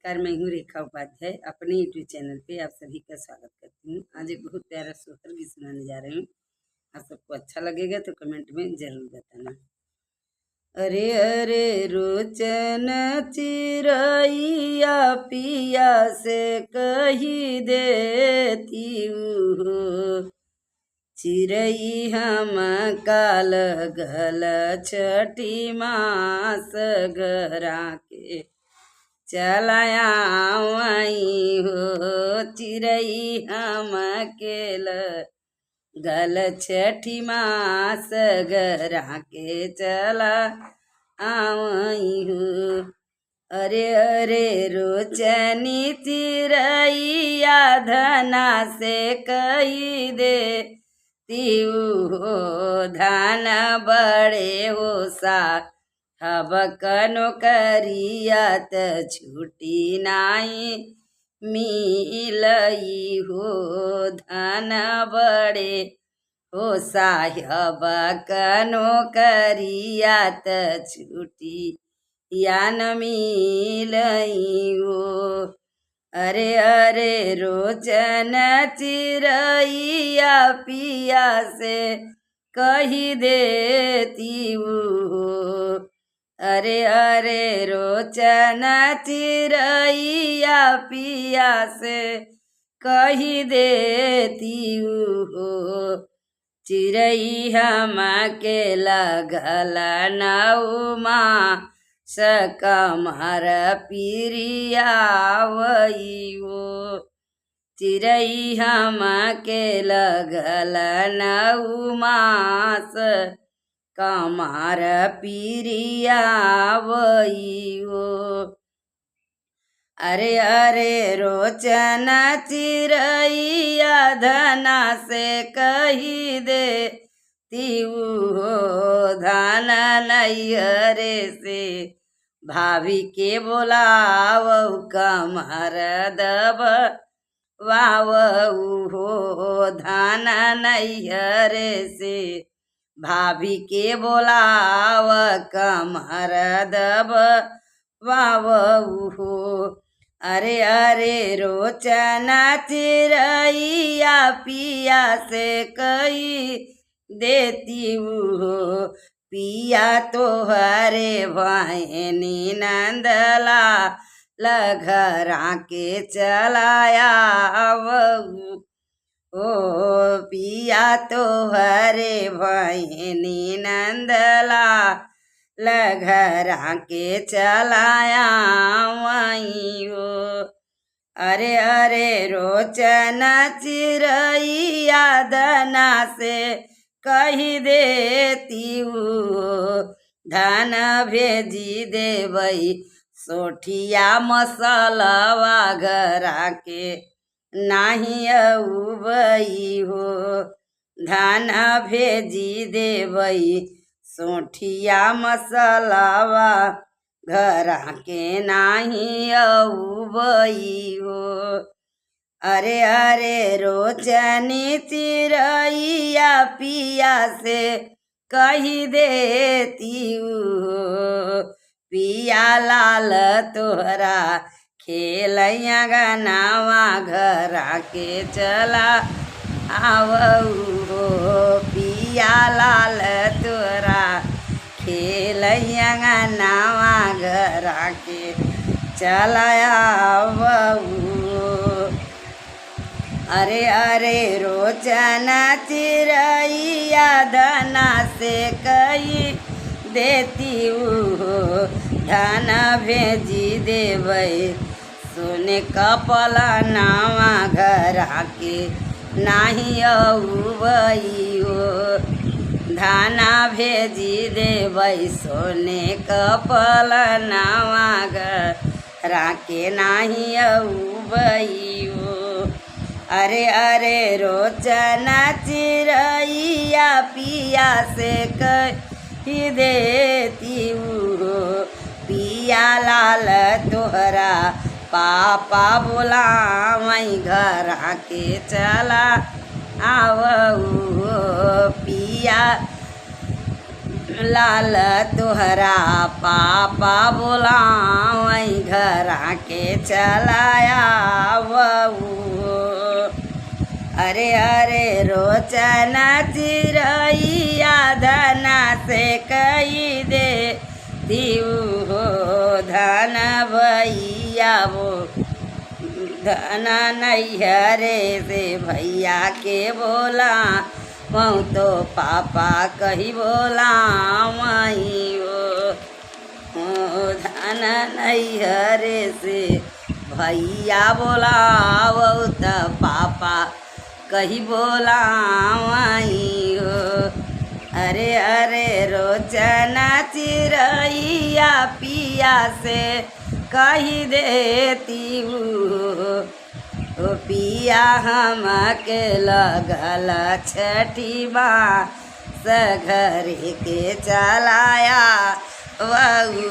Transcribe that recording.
नमस्कार, मैं हूँ रेखा उपाध्याय। अपने यूट्यूब चैनल पे आप सभी का स्वागत करती हूँ। आज एक बहुत प्यारा सोहर गीत सुनाने जा रही हूँ। आप सबको अच्छा लगेगा तो कमेंट में जरूर बताना। अरे अरे रोचन चिरैया पिया से कही देती हूँ, चिरई हम काल गल छठी मास गरा के चलाया वही हो, चिरई हम केल गल छठी मास गरा के चला आवई हो। अरे अरे रोचनी चिरैया धना से कही दे हो, धान बड़े हो सा हब कनो करियत छुट्टी नाई मिलई हो, धन बड़े हो साहब कनो करियत छुट्टी या न मिलई हो। अरे अरे रोचन चिरैया पिया से कही देती हो, अरे अरे रोचन चिरैया पिया से कही देती हो, चिरई हम के लगल नौमा सकमर पिरिया वही हो, चिरई हम के लगल नौमास कमार पिरिया वही हो। अरे अरे रोचन चिरैया धना से कही देती हो, धन नैहरे से भाभी के बोलाव कमर दब वावऊ हो, धन नैहरे से भाभी के बोलाव कमर दब वावऊ हो। अरे अरे रोचन चिरैया पिया से कही देती हो, पिया तोहरे बहनी नंदला लगरा के चलाया वऊ ओ, पिया तोहरे बहनी नंदला लगरा के चलाया वही हो। अरे अरे रोचन चिरैया धना से कही देती हो, धन भेजी देवई सोठिया मसलवा घरा के नाही अउबई हो, धन भेजी देवई सोठिया मसलवा घरा के नाही अउबई हो। अरे अरे रोचनी चिरैया पिया से कही देती हो, पिया लाल तोहरा खेलैया गनावा घरा के चला आवऊ हो, पिया लाल तोरा खेलैया गनावा घरा के चला आवऊ। अरे अरे रोचन चिरैया धना से कही देती हो, धन भेजी देवई सोने कपला नावा घरा के नाही अउबई हो, धाना भेजी देवई सोने कपला नावा घरा के नाही अउबई हो। अरे अरे रोचन चिरैया पिया से कही देती हो, पिया लाल तोहरा पापा बोलावई घरा के चला आवऊ हो, पिया लाल तोहरा पापा बोला वही घरा के चलाया बहू। अरे अरे रोचन चिरैया धना से कही दे दीऊ हो धन भैया वो धन नैहरे से भैया के बोला वह तो पापा कही बोला वही वो धन नैहरे से भैया बोला वो तो पापा कही बोला वही हो। अरे अरे रोचन चिरैया पिया से कही देती हूँ ओ पिया हम के लगल छठी बाँस घर के चलाया बहू।